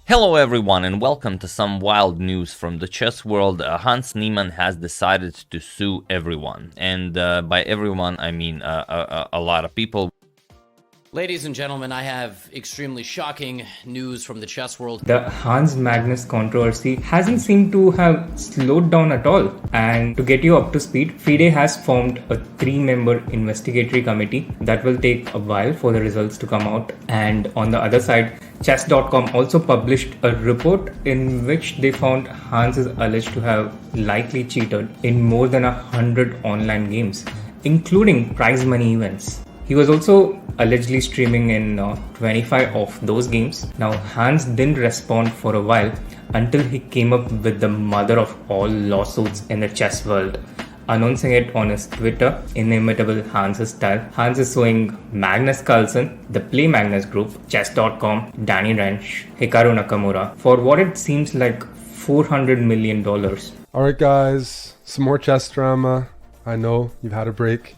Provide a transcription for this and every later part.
Hello everyone and welcome to some wild news from the chess world. Hans Niemann has decided to sue everyone, and by everyone I mean a lot of people. Ladies and gentlemen, I have extremely shocking news from the chess world. The Hans Magnus controversy hasn't seemed to have slowed down at all. And to get you up to speed, FIDE has formed a 3-member investigatory committee that will take a while for the results to come out. And on the other side, chess.com also published a report in which they found Hans is alleged to have likely cheated in more than 100 online games, including prize money events. He was also allegedly streaming in 25 of those games. Now, Hans didn't respond for a while until he came up with the mother of all lawsuits in the chess world, announcing it on his Twitter, inimitable Hans' style. Hans is suing Magnus Carlsen, the Play Magnus Group, chess.com, Danny Rensch, Hikaru Nakamura for what it seems like $400 million. Alright guys, some more chess drama. I know you've had a break.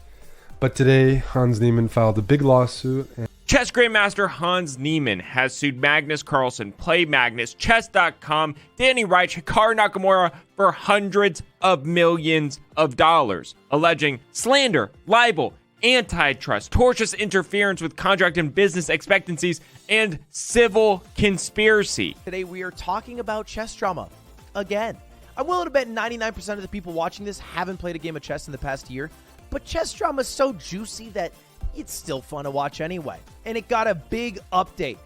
But today, Hans Niemann filed a big lawsuit. Chess Grandmaster Hans Niemann has sued Magnus Carlsen, Play Magnus, Chess.com, Danny Reich, Hikaru Nakamura for hundreds of millions of dollars, alleging slander, libel, antitrust, tortious interference with contract and business expectancies, and civil conspiracy. Today we are talking about chess drama again. I'm willing to bet 99% of the people watching this haven't played a game of chess in the past year. But chess drama is so juicy that it's still fun to watch anyway. And it got a big update.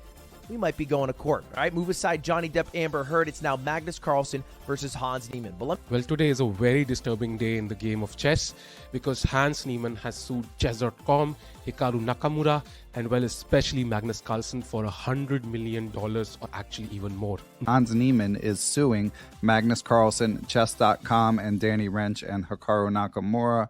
We might be going to court, all right? Move aside Johnny Depp, Amber Heard. It's now Magnus Carlsen versus Hans Niemann. Well, today is a very disturbing day in the game of chess because Hans Niemann has sued chess.com, Hikaru Nakamura, and well, especially Magnus Carlsen for $100 million or actually even more. Hans Niemann is suing Magnus Carlsen, chess.com, and Danny Rensch and Hikaru Nakamura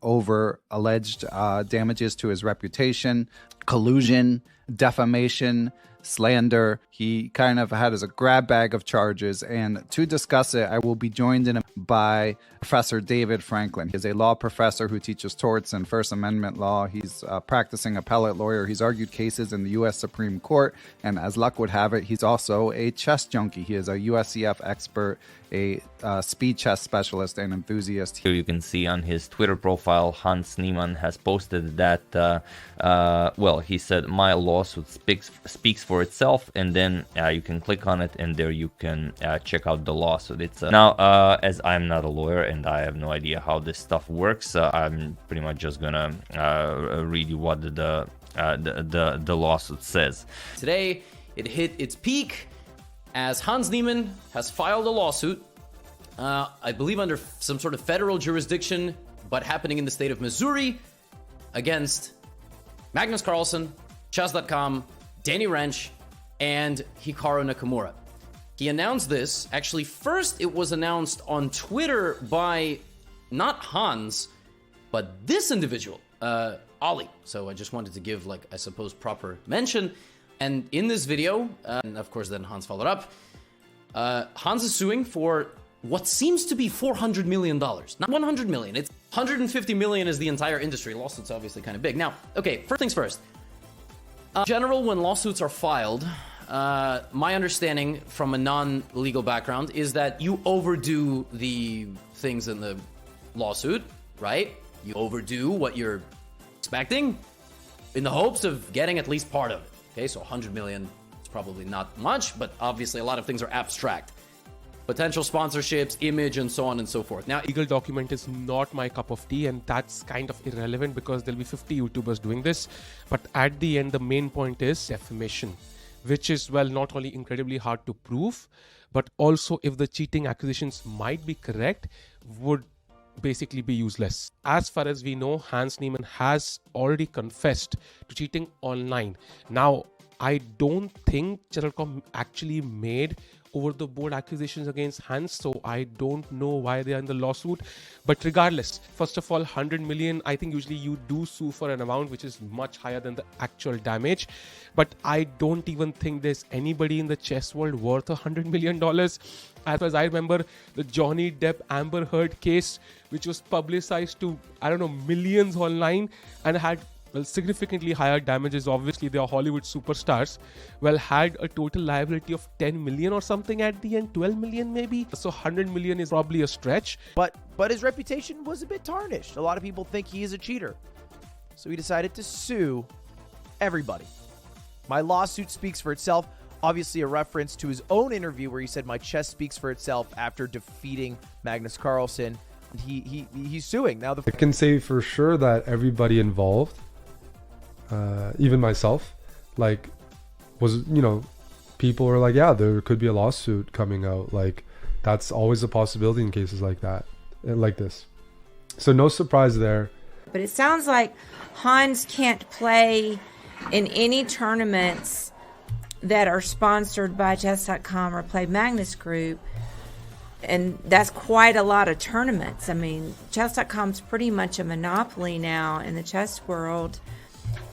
over alleged damages to his reputation, collusion, defamation, slander. He kind of had as a grab bag of charges, and to discuss it, I will be joined in by Professor David Franklin. He is a law professor who teaches torts and First Amendment law. He's a practicing appellate lawyer. He's argued cases in the U.S. Supreme Court, and as luck would have it, he's also a chess junkie. He is a USCF expert, a speed chess specialist and enthusiast. Here you can see on his Twitter profile, Hans Niemann has posted that, he said, my lawsuit speaks for itself, and then you can click on it, and there you can check out the lawsuit. It's now, as I'm not a lawyer and I have no idea how this stuff works, I'm pretty much just gonna read you what the lawsuit says. Today, it hit its peak as Hans Niemann has filed a lawsuit, I believe under some sort of federal jurisdiction, but happening in the state of Missouri, against Magnus Carlsen, chess.com, Danny Rensch, and Hikaru Nakamura. He announced this. Actually, first it was announced on Twitter by not Hans, but this individual, Ollie. So I just wanted to give, I suppose, proper mention. And in this video, and of course then Hans followed up, Hans is suing for what seems to be $400 million. Not $100 million. It's $150 million is the entire industry. Lawsuits obviously kind of big. Now, okay, first things first. In general, when lawsuits are filed, my understanding from a non-legal background is that you overdo the things in the lawsuit, right? You overdo what you're expecting in the hopes of getting at least part of it. Okay, so 100 million is probably not much, but obviously a lot of things are abstract. Potential sponsorships, image, and so on and so forth. Now, Legal document is not my cup of tea, and that's kind of irrelevant because there'll be 50 YouTubers doing this. But at the end, the main point is defamation, which is, well, not only incredibly hard to prove, but also if the cheating accusations might be correct, would basically be useless. As far as we know, Hans Niemann has already confessed to cheating online. Now, I don't think chess.com actually made over-the-board accusations against Hans, so I don't know why they are in the lawsuit. But regardless, first of all, 100 million, I think usually you do sue for an amount which is much higher than the actual damage. But I don't even think there's anybody in the chess world worth $100 million. As far as I remember, the Johnny Depp Amber Heard case, which was publicized to, millions online and had significantly higher damages. Obviously, they are Hollywood superstars. Well, had a total liability of 10 million or something at the end, 12 million maybe. So 100 million is probably a stretch. But his reputation was a bit tarnished. A lot of people think he is a cheater. So he decided to sue everybody. My lawsuit speaks for itself. Obviously a reference to his own interview where he said, my chess speaks for itself after defeating Magnus Carlsen. He's suing. Now I can say for sure that everybody involved, even myself, like, was, people were like, yeah, there could be a lawsuit coming out. Like, that's always a possibility in cases like that, like this. So no surprise there. But it sounds like Hans can't play in any tournaments that are sponsored by chess.com or Play Magnus Group. And that's quite a lot of tournaments. I mean, chess.com's pretty much a monopoly now in the chess world.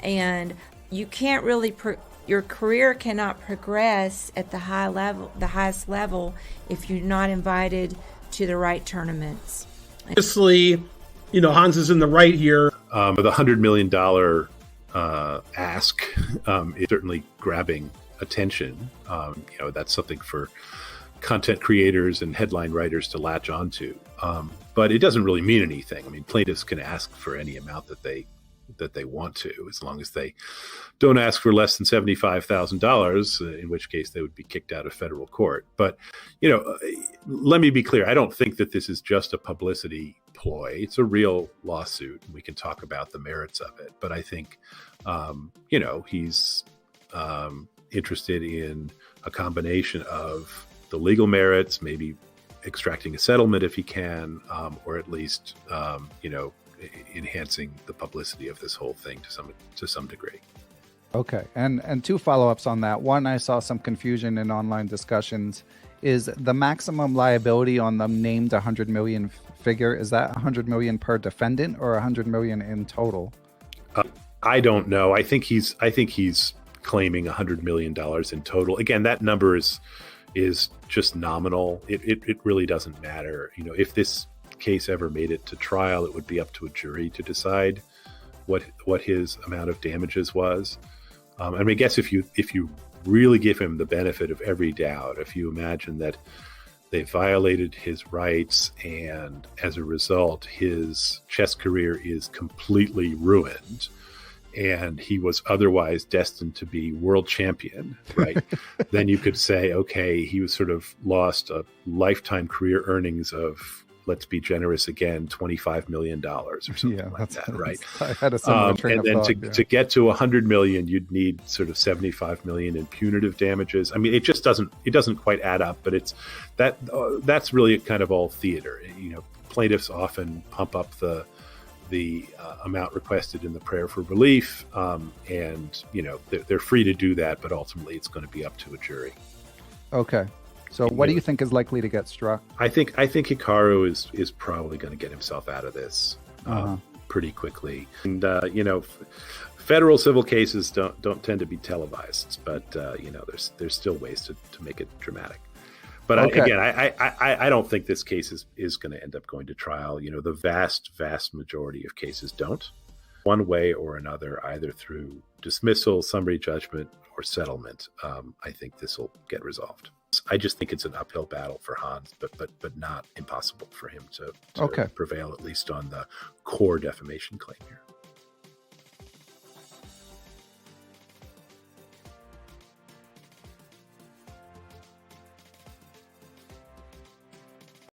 And you can't really, your career cannot progress at the highest level, if you're not invited to the right tournaments. Obviously, Hans is in the right here. The $100 million ask is certainly grabbing attention. That's something for content creators and headline writers to latch onto. But it doesn't really mean anything. I mean, plaintiffs can ask for any amount that they want to, as long as they don't ask for less than $75,000, in which case they would be kicked out of federal court. But, let me be clear. I don't think that this is just a publicity ploy. It's a real lawsuit, and we can talk about the merits of it. But I think, he's interested in a combination of the legal merits, maybe extracting a settlement if he can, or at least, enhancing the publicity of this whole thing to some degree. Okay, and two follow-ups on that. One, I saw some confusion in online discussions. Is the maximum liability on the named 100 million figure, is that 100 million per defendant or 100 million in total? I don't know. I think he's claiming $100 million in total. Again, that number is just nominal. It really doesn't matter. If this case ever made it to trial, it would be up to a jury to decide what his amount of damages was. I guess if you really give him the benefit of every doubt, if you imagine that they violated his rights and as a result his chess career is completely ruined and he was otherwise destined to be world champion, right? Then you could say, okay, he was sort of lost a lifetime career earnings of, let's be generous again, $25 million or something like that, right? I had a similar train of thought. And then to get to 100 million, you'd need sort of 75 million in punitive damages. I mean, it doesn't quite add up, but that's really kind of all theater. Plaintiffs often pump up the amount requested in the prayer for relief, and they're free to do that, but ultimately it's going to be up to a jury. Okay. So what do you think is likely to get struck? I think Hikaru is probably going to get himself out of this pretty quickly. And federal civil cases don't tend to be televised, but there's still ways to make it dramatic. But I don't think this case is going to end up going to trial. The vast majority of cases don't, one way or another, either through dismissal, summary judgment, or settlement. I think this will get resolved. I just think it's an uphill battle for Hans, but not impossible for him to prevail, at least on the core defamation claim here.